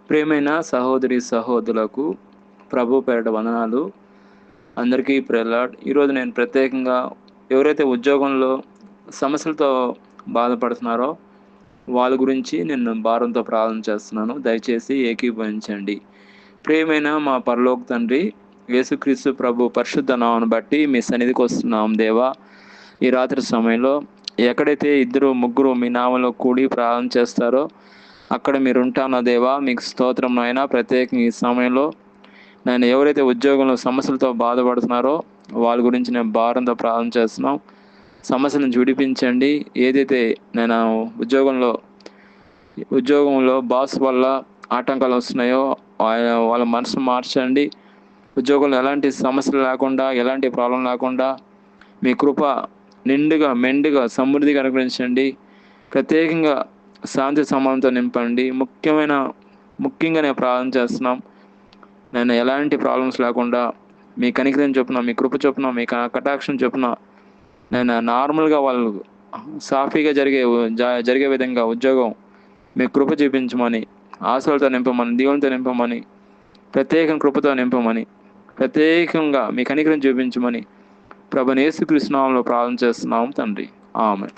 ప్రియమైన సహోదరి సహోదరులకు ప్రభు పేరిట వందనాలు. అందరికీ ప్రైజ్ లార్డ్. ఈరోజు నేను ప్రత్యేకంగా ఎవరైతే ఉద్యోగంలో సమస్యలతో బాధపడుతున్నారో వాళ్ళ గురించి నేను భారంతో ప్రార్థన చేస్తున్నాను. దయచేసి ఏకీభవించండి. ప్రియమైన మా పరలోక తండ్రి, యేసుక్రీస్తు ప్రభు పరిశుద్ధ నామమును బట్టి మీ సన్నిధికి వస్తున్నాం దేవా. ఈ రాత్రి సమయంలో ఎక్కడైతే ఇద్దరు ముగ్గురు మీ నామంలో కూడి ప్రార్థన చేస్తారో అక్కడ మీరు ఉంటానో దేవా, మీకు స్తోత్రం నాయనా. ప్రత్యేకంగా ఈ సమయంలో నేను ఎవరైతే ఉద్యోగంలో సమస్యలతో బాధపడుతున్నారో వాళ్ళ గురించి నేను భారంతో ప్రార్థన చేస్తున్నాం. సమస్యలను విడిపించండి. ఏదైతే నేను ఉద్యోగంలో బాస్ వల్ల ఆటంకాలు వస్తున్నాయో వాళ్ళ మనసు మార్చండి. ఉద్యోగంలో ఎలాంటి సమస్యలు లేకుండా, ఎలాంటి ప్రాబ్లం లేకుండా మీ కృప నిండుగా మెండుగా సమృద్ధిగా అనుగ్రహించండి. ప్రత్యేకంగా శాంతి సమానంతో నింపండి. ముఖ్యంగా నేను ప్రార్థన చేస్తున్నాం. నేను ఎలాంటి ప్రాబ్లమ్స్ లేకుండా మీ కనికరం చొప్పున, మీ కృప చొప్పున, మీ కటాక్షం చొప్పున నేను నార్మల్గా వాళ్ళు సాఫీగా జరిగే విధంగా ఉద్యోగం మీ కృప చూపించమని, ఆశలతో నింపమని, దీవులతో నింపమని, ప్రత్యేక కృపతో నింపమని, ప్రత్యేకంగా మీ కనికరం చూపించమని ప్రభువైన యేసుక్రీస్తు నామములో ప్రార్థన చేస్తున్నాం తండ్రి. ఆమేన్.